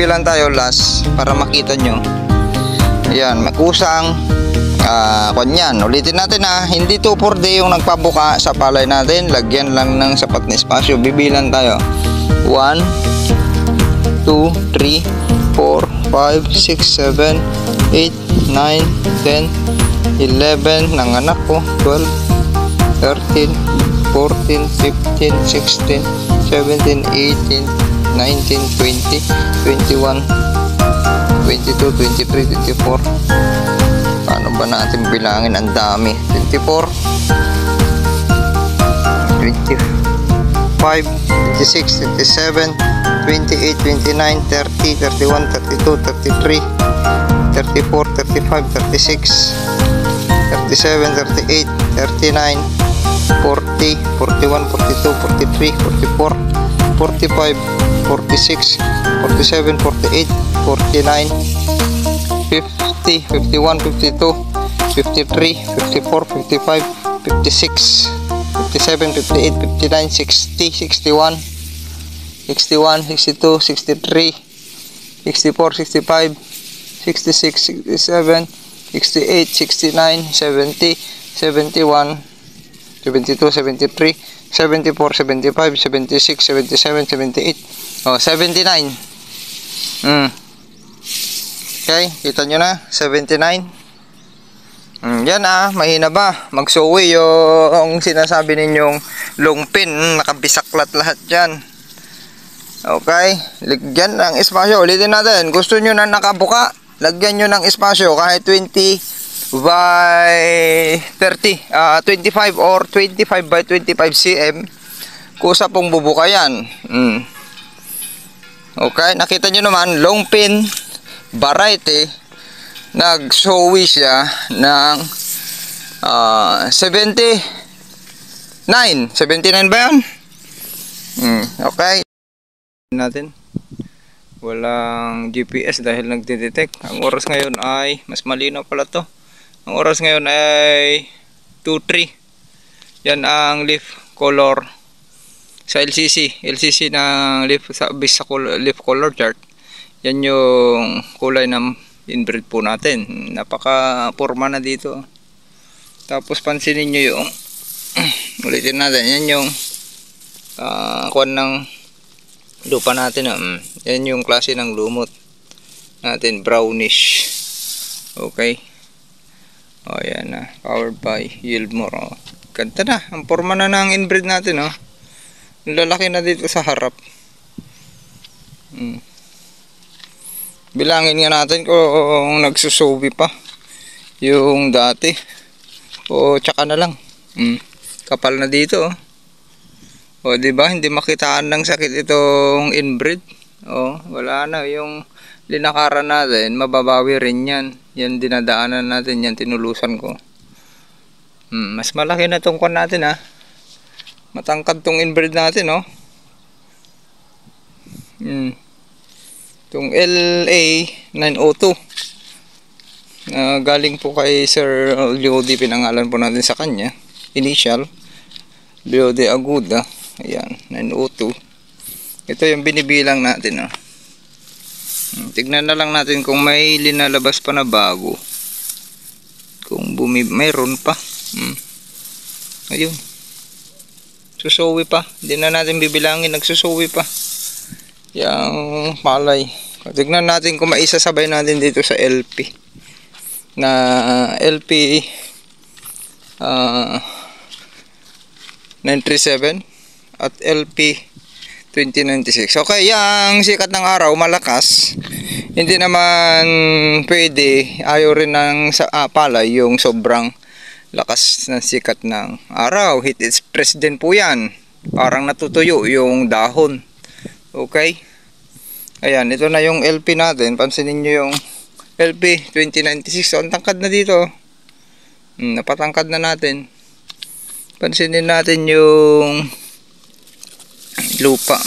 bibilang tayo last para makita nyo. Ayan, kusang kanyan. Ulitin natin hindi 2 for day yung nagpabuka sa palay natin. Lagyan lang ng sapat na espasyo. Bibilang tayo. 1, 2, 3, 4, 5, 6, 7, 8, 9, 10, 11, ng anak ko, 12, 13, 14, 15, 16, 17, 18, 19, 20, 21, 22, 23, 24. Paano ba natin bilangin? Ang dami. 24, 25, 26, 27, 28, 29, 30, 31, 32, 33, 34, 35, 36, 37, 38, 39, 40, 41, 42, 43, 44, 45, 46, 47, 48, 49, 50, 51, 52, 53, 54, 55, 56, 57, 58, 59, 60, 61, 61, 62, 63, 64, 65, 66, 67, 68, 69, 70, 71, 72, 73, 74, 75, 76, 77, 78, 79. Okay, kita nyo na, 79. Yan mahina ba? Magsuwi yung sinasabi ninyong long pin, nakabisaklat lahat dyan. Okay, lagyan ng espasyo. Ulitin natin, gusto nyo na nakabuka, lagyan nyo ng espasyo kahit 20 by 30, 25 or 25 by 25 cm. Kusa pong bubuka yan. Okay, nakita nyo naman, long pin variety, nag-showy siya ng 79 ba yan? Okay natin, walang GPS dahil nagdidetect. Ang oras ngayon ay mas malinaw pala to. Ang oras ngayon ay 2:03. Yan ang leaf color sa LCC ng leaf sa leaf color chart. Yan yung kulay ng inbreed po natin. Napaka forma na dito. Tapos pansinin nyo yung ulitin natin, yan yung kuwan ng lupa natin. Yan yung klase ng lumot natin, brownish. Okay, yan na, powered by Yieldmore. Ganda na, ang forma na ng inbreed natin. Lalaki na dito sa harap. Bilangin nga natin kung nagsusubi pa yung dati o tsaka na lang. Kapal na dito. O diba, hindi makitaan ng sakit itong inbreed. Wala na, yung linakaran natin mababawi rin yan. Yan dinadaanan natin, yan tinulusan ko. Mas malaki na tong kwan natin matangkad tong inbreed natin itong LA 902 galing po kay Sir Leody, pinangalan po natin sa kanya, initial Leody Aguda. Ayan, 902. Ito yung binibilang natin. Tignan na lang natin kung may linalabas pa na bago, kung mayroon pa. Ayun, susuwi pa, hindi na natin bibilangin, nagsusuwi pa yung palay. Tignan natin kung maisasabay natin dito sa LP na LP 937 at LP 2096. Okay, yung sikat ng araw malakas, hindi naman pwede, ayaw rin ng palay yung sobrang lakas ng sikat ng araw. Heat express din po yan, parang natutuyo yung dahon. Okay, ayan, ito na yung LP natin. Pansinin nyo yung LP 2096. Ang tangkad na dito. Napatangkad na natin. Pansinin natin yung lupa.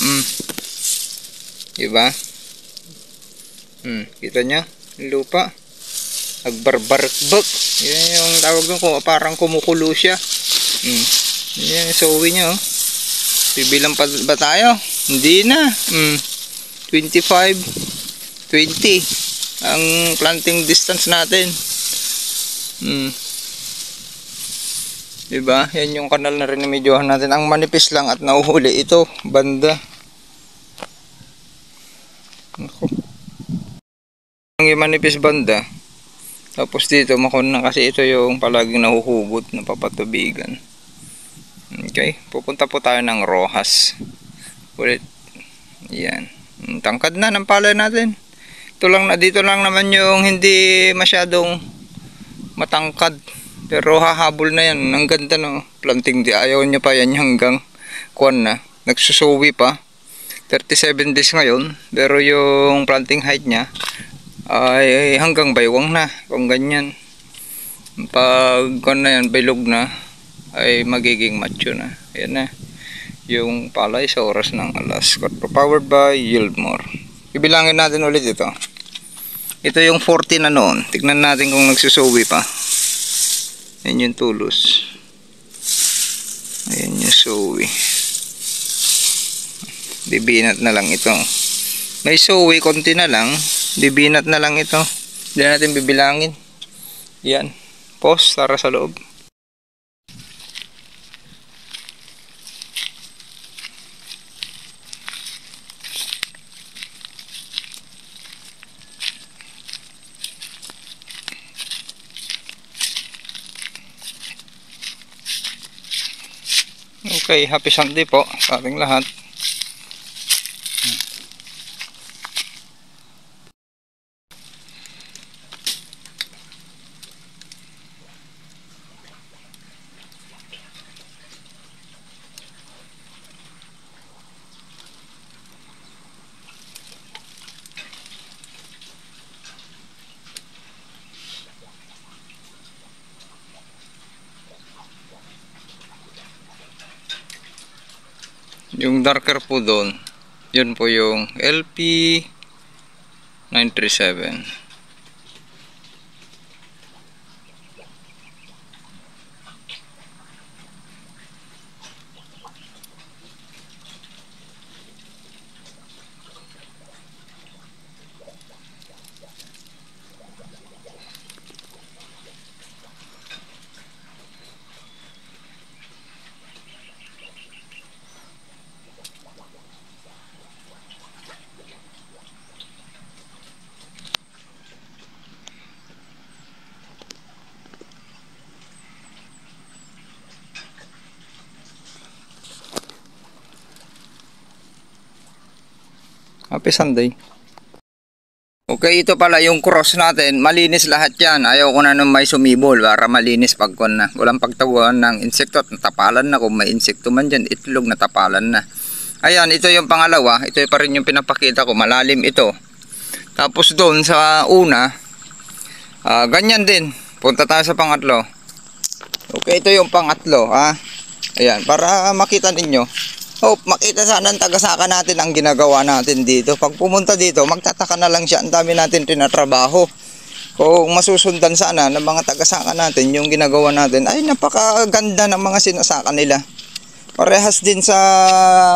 Diba? Kita nyo yung lupa, agbarbarakbak. Yan yung tawag doon, parang kumukulo siya. Yan yung suwi nyo. Bibilang pa ba tayo? Hindi na. 25, 20 ang planting distance natin. Diba? Yan yung kanal na rin na medyohan natin. Ang manipis lang at nauhuli ito, banda. Ako. Ang manipis banda. Tapos dito makon na kasi ito yung palaging nahuhugot na papatubigan. Okay, pupunta po tayo ng Rojas. Ulit. Yan. Tangkad na ng palay natin. Ito lang na, dito lang naman yung hindi masyadong matangkad. Pero hahabol na yan. Ang ganda no. Planting di. Ayaw niya pa yan hanggang kuwan na. Nagsusuwi pa. 37 days ngayon. Pero yung planting height niya ay hanggang baywang na. Kung ganyan. Pag kuwan na yan, baylog na, ay magiging macho na. Ayan na. Yung palay sa oras ng alas 4. Powered by Yieldmore. Ibilangin natin ulit ito. Ito yung 40 na noon. Tignan natin kung nagsusuwi pa. Ayan yung tulos. Ayan yung suwi. Bibinat na lang ito. May suwi, konti na lang. Bibinat na lang ito. Hindi natin bibilangin. Yan. Pause, tara sa loob. Okay, happy Sunday po sa ating lahat. Yung darker po doon, yun po yung LP 937. Happy Sunday. Okay, ito pala yung cross natin. Malinis lahat yan. Ayaw ko na nung may sumibol para malinis pagkon na. Walang pagtawan ng insekto at natapalan na. Kung may insekto man dyan, itlog natapalan na. Ayan, ito yung pangalawa. Ito pa rin yung pinapakita ko. Malalim ito. Tapos doon sa una, ganyan din. Punta tayo sa pangatlo. Okay, ito yung pangatlo. Ayan, para makita ninyo. Hope makita sana ang tagasaka natin ang ginagawa natin dito. Pag pumunta dito, magtataka na lang siya. Ang dami natin tinatrabaho. Kung masusundan sana ng mga tagasaka natin, yung ginagawa natin, ay napakaganda ng mga sinasaka nila. Parehas din sa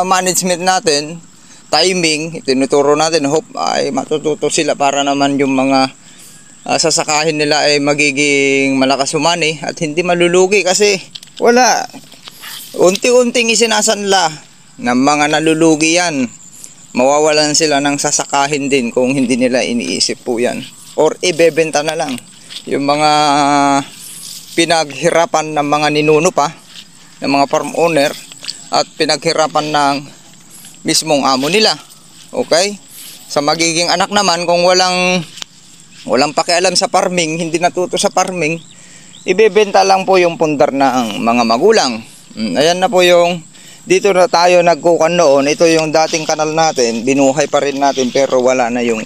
management natin, timing, tinuturo natin. Hope ay matututo sila para naman yung mga sasakahin nila ay magiging malakas umani at hindi malulugi kasi wala. Unti-unting isinasanla ng mga nalulugi yan. Mawawalan sila ng sasakahin din kung hindi nila iniisip po yan. Or ibebenta na lang. Yung mga pinaghirapan ng mga ninuno pa, ng mga farm owner, at pinaghirapan ng mismong amo nila. Okay? Sa magiging anak naman, kung walang pakialam sa farming, hindi natuto sa farming, ibebenta lang po yung pundar ng mga magulang. Ayan na po yung dito na tayo nagkukan noon. Ito yung dating kanal natin, binuhay pa rin natin pero wala na yung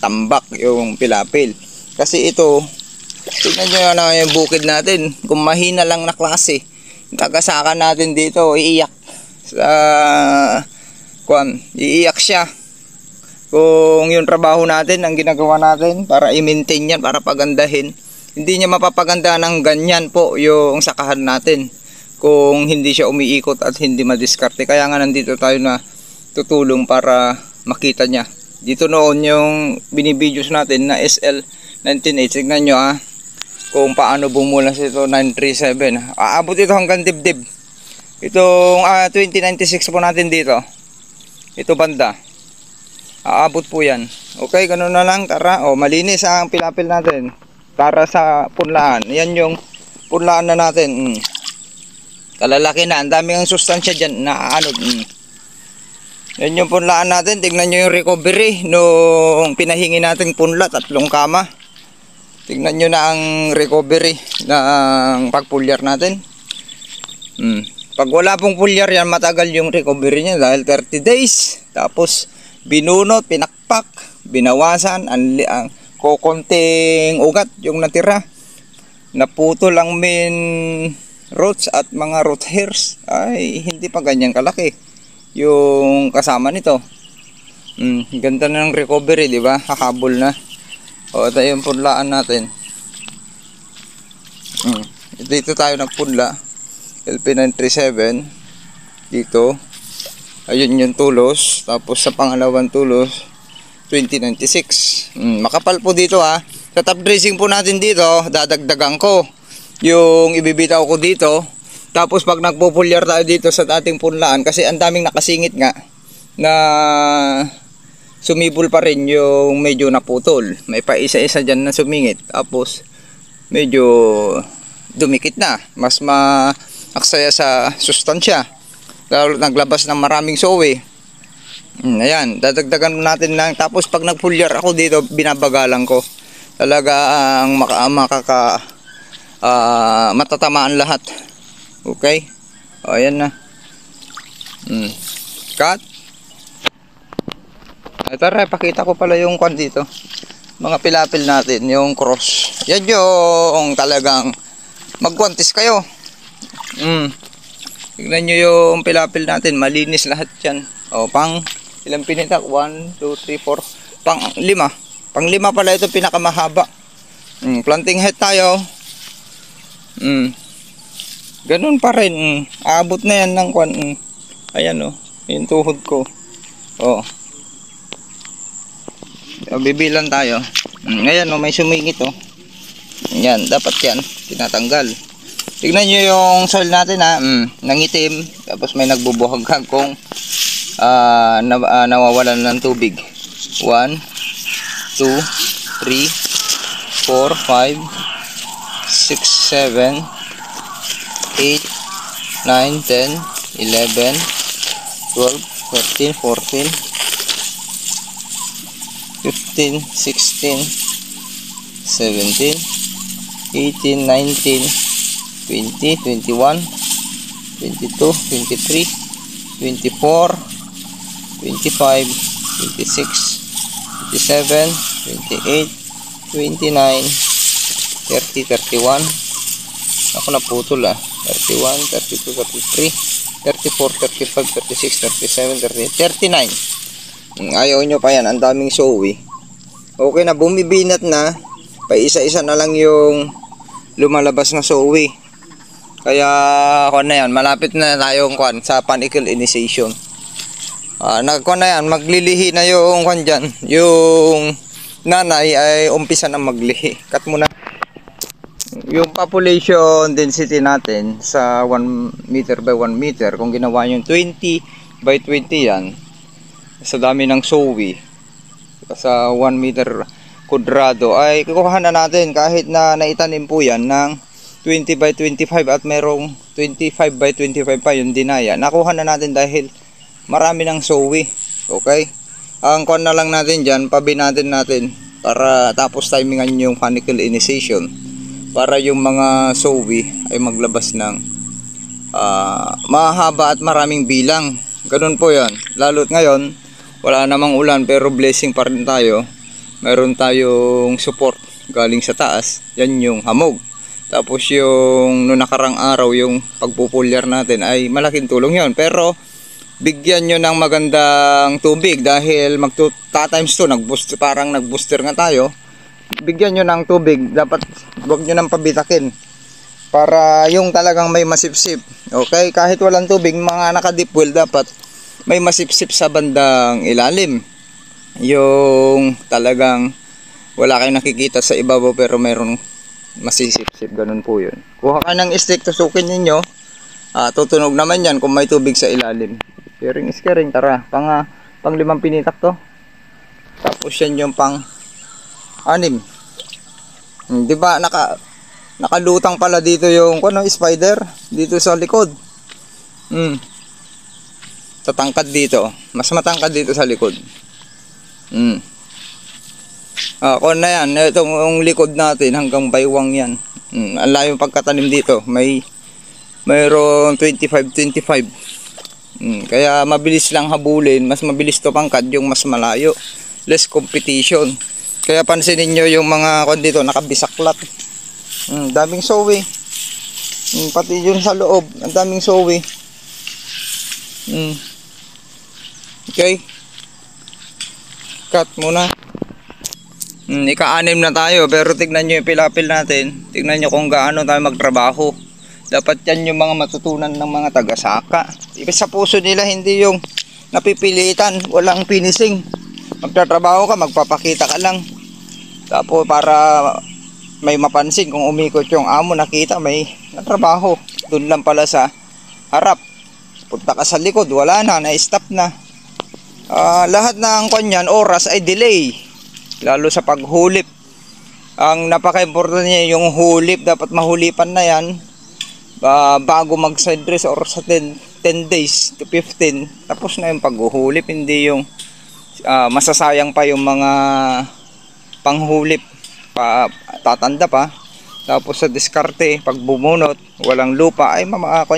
tambak, yung pilapil. Kasi ito, tignan nyo na yung bukid natin, kung mahina lang na klase, tagasaka natin dito, iiyak iiyak siya. Kung yung trabaho natin, ang ginagawa natin para i-maintain yan, para pagandahin, hindi niya mapapaganda ng ganyan po yung sakahan natin kung hindi siya umiikot at hindi madiskarte. Kaya nga nandito tayo na tutulong para makita niya Dito noon yung binivideos natin na SL198. Tignan nyo kung paano bumulas ito 937. Aabot ito hanggang dibdib. Itong 2096 po natin dito. Ito banda. Aabot po yan. Okay, ganun na lang. Tara. Malinis ang pilapil natin. Para sa punlaan. Yan yung punlaan na natin. Kalalaki na. Ang daming sustansya dyan na ano. Yan yung punlaan natin. Tignan nyo yung recovery nung pinahingi natin punla. 3 kama. Tignan nyo na ang recovery ng pagpulyar natin. Pag wala pong pulyar yan, matagal yung recovery niya dahil 30 days. Tapos binunot, pinakpak, binawasan, ang kokonting ugat yung natira. Naputol ang main roots at mga root hairs. Ay hindi pa ganyan kalaki yung kasama nito. Ganda na ng recovery, di ba? Hahabol na. Ito yung punlaan natin. Dito tayo nagpunla. LP937. Dito. Ayun yung tulos. Tapos sa pangalawang tulos, 2096. Makapal po dito Sa top dressing po natin dito, dadagdagan ko yung ibibitaw ko dito. Tapos pag nagpupulyar tayo dito sa ating punlaan, kasi ang daming nakasingit nga na sumibol pa rin yung medyo naputol. May pa isa-isa dyan na sumingit. Tapos medyo dumikit na. Mas maaksaya sa sustansya. Lalo naglabas ng maraming sowe. Ayan, dadagdagan natin lang. Tapos pag nagpulyar ako dito, binabagalan ko. Talaga ang matatamaan lahat. Okay? Ayan na. Cut. Tara, pakita ko pala yung kwan dito. Mga pilapil natin, yung cross. Yan yung talagang magkwantis kayo. Tignan nyo yung pilapil natin, malinis lahat yan. Pang ilang pinitak? 1, 2, 3, 4. Pang 5. Pang 5 pala ito pinakamahaba. Planting head tayo. Ganun pa rin. Aabot na yan ng kwan. Ayan yung tuhod ko. Bibilan tayo. Ngayon may sumingit Yan, dapat yan tinatanggal. Tignan nyo yung soil natin nangitim. Tapos may nagbubuhaghag kung nawawalan ng tubig. 1, 2, 3, 4, 5, 6, 7, 8, 9, 10, 11, 12, 13, 14, 15, 16, 17, 18, 19, 20, 21, 22, 23, 24, 25, 26, 27, 28, 29, 30, 31. Ako naputol 31, 32, 33, 34, 35, 36, 37, 38, 39. Ayaw nyo pa yan, ang daming sowi. Okay na, bumibinat na. Pa isa-isa na lang yung lumalabas na sowi. Kaya na yan, malapit na tayong sa panicle initiation. Nagkuhan na yan, maglilihi na yung dyan. Yung nanay ay umpisa na maglihi. Cut mo na. Yung population density natin sa 1 meter by 1 meter, kung ginawa yung 20 by 20 yan, sa dami ng sowi sa 1 meter kudrado, ay kukuha na natin kahit na naitanim po yan ng 20 by 25 at merong 25 by 25 pa yung dinaya. Nakuha na natin dahil marami ng sowi. Okay? Ang kuha na lang natin dyan, pabinatin natin para tapos timingan yung panicle initiation. Para yung mga sowi ay maglabas ng mahaba at maraming bilang. Ganun po yan. Lalo't ngayon, wala namang ulan pero blessing pa rin tayo. Meron tayong support galing sa taas. Yan yung hamog. Tapos yung noong nakarang araw, yung pagpupulyar natin ay malaking tulong yon. Pero bigyan nyo ng magandang tubig dahil times 2, parang nag-booster nga tayo. Bigyan nyo ng tubig, dapat huwag nyo nang pabitakin para yung talagang may masipsip. Okay, kahit walang tubig, mga naka-deep well, dapat may masipsip sa bandang ilalim. yung talagang wala kayong nakikita sa ibabaw pero meron masisip-sip, ganun po yun. Kuha ka ng stick, tusukin ninyo, tutunog naman yan kung may tubig sa ilalim. Sharing is caring, tara, pang 5 pinitak to. Tapos yan yung pang 6. Di ba nakalutang pala dito yung spider dito sa likod. Tatangkad dito, mas matangkad dito sa likod. Kung na yan, itong likod natin hanggang baywang yan. Ang layo pagkatanim dito, mayroon 25. Kaya mabilis lang habulin, mas mabilis to pangkad yung mas malayo, less competition. Kaya pansinin nyo yung mga dito nakabisaklat. Daming sowi. Pati yun sa loob, ang daming sowi. Okay, cut muna. Ika-6 na tayo, pero tignan nyo yung pilapil natin. Tignan nyo kung gaano tayo magtrabaho. Dapat yan yung mga matutunan ng mga taga-saka. Ibig sa puso nila, hindi yung napipilitan, walang finishing. Magtatrabaho ka, magpapakita ka lang. Tapos para may mapansin kung umikot yung amo, nakita may natrabaho. Doon lang pala sa harap. Punta ka sa likod, wala na, na-stop na. Lahat ng kanyan, oras ay delay. Lalo sa paghulip. Ang napaka-importante niya yung hulip. Dapat mahulipan na yan bago mag-side dress or sa 10 days to 15. Tapos na yung paghuhulip. Hindi yung masasayang pa yung mga panghulip. Tatanda pa. Tapos sa diskarte, pag bumunot, walang lupa, ay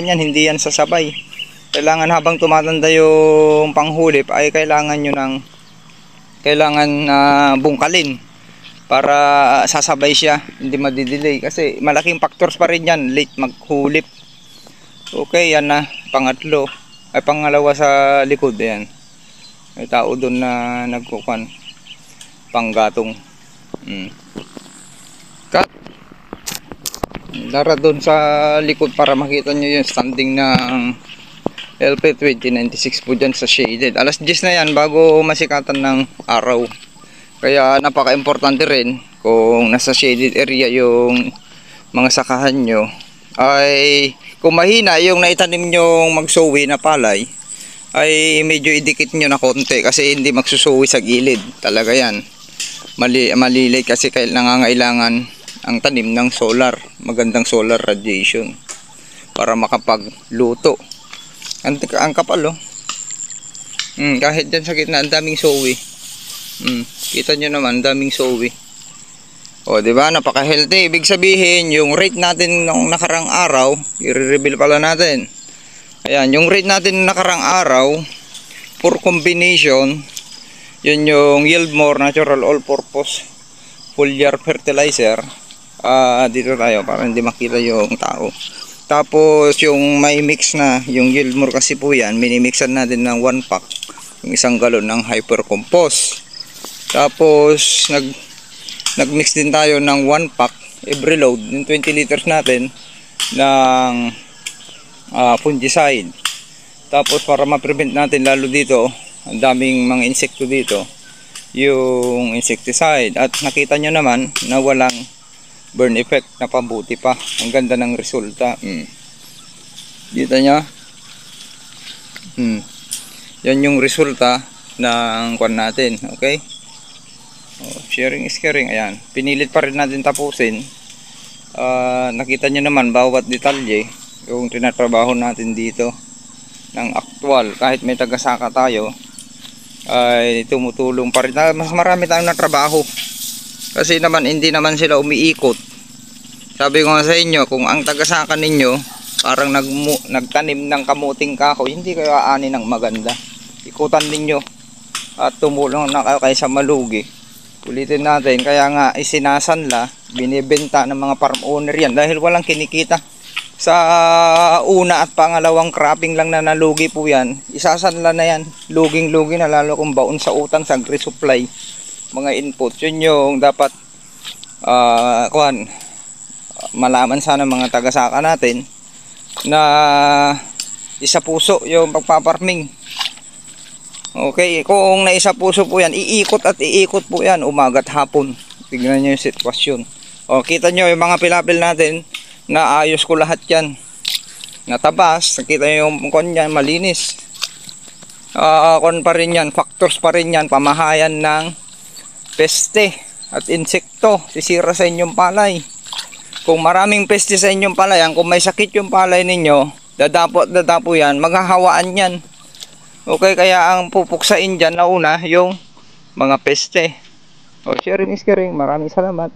yan, hindi yan sasabay. Kailangan habang tumatanda yung panghulip ay kailangan nyo ng bungkalin para sasabay siya, hindi madidelay kasi malaking factors pa rin yan, late maghulip. Okay, yan na, pangalawa sa likod, yan. May tao doon na nagkukan panggatong. Cut. Dara doon sa likod para makita nyo yung standing ng LP 2096 po dyan sa shaded. Alas 10 na yan bago masikatan ng araw. Kaya napaka-importante rin kung nasa shaded area yung mga sakahan nyo. Ay kung mahina yung naitanim nyong magsuwi na palay, ay medyo idikit nyo na konti kasi hindi magsusuwi sa gilid. Talaga yan. Malilate kasi nangangailangan ang tanim ng solar. Magandang solar radiation para makapagluto. Ang kapal, oh. Kahit dyan sa gitna, ang daming sowi. Kita nyo naman, ang daming sowi. O, diba? Napaka-healthy. Ibig sabihin, yung rate natin nung nakarang araw, i-reveal pala natin. Ayan, yung rate natin nung nakarang araw, for combination, yun yung Yieldmore Natural All-Purpose Foliar Fertilizer. Dito tayo, para hindi makita yung tao. Tapos yung may mix na, yung Yieldmore kasi po yan, minimixan natin ng 1 pack, yung 1 galon ng Hyper Compost. Tapos nagmix din tayo ng 1 pack every load, yung 20 liters natin ng fungicide. Tapos para ma-prevent natin lalo dito, ang daming mga insekto dito, yung insecticide. At nakita nyo naman na walang burn effect, na pabuti pa. Ang ganda ng resulta. Kita nyo? Yan yung resulta ng kwan natin. Okay? Sharing is caring. Ayan. Pinilit pa rin natin tapusin. Nakita nyo naman bawat detalye yung tinatrabaho natin dito ng aktual. Kahit may tagasaka tayo, ay tumutulong pa rin. Mas marami tayong natrabaho. Kasi naman hindi naman sila umiikot. Sabi ko nga sa inyo, kung ang tagasaka ninyo parang nagtanim ng kamuting kahoy, hindi kayo aani ng maganda. Ikutan ninyo at tumulong na kayo kaysa malugi. Ulitin natin, kaya nga isinasanla, binibenta ng mga farm owner yan dahil walang kinikita. Sa una at pangalawang cropping lang na nalugi po yan, isasanla na yan, luging-lugi na, lalo kung baon sa utang sa agri-supply. Mga input, yun yung dapat malaman sana mga tagasaka natin na isa puso yung pagpaparming. Okay, kung naisa puso po yan, iikot at iikot po yan, umaga at hapon. Tignan nyo yung sitwasyon. O, kita nyo yung mga pilapil natin, na ayos ko lahat yan. Natabas, nakita nyo yung kon yan, malinis. Kon pa rin yan, factors pa rin yan, pamahayan ng peste at insekto, sisira sa inyong palay. Kung maraming peste sa inyong palayan, kung may sakit yung palay ninyo, dadapo at dadapo yan, maghahawaan yan. Okay, kaya ang pupuksain dyan na una, yung mga peste. O, sharing is caring. Maraming salamat.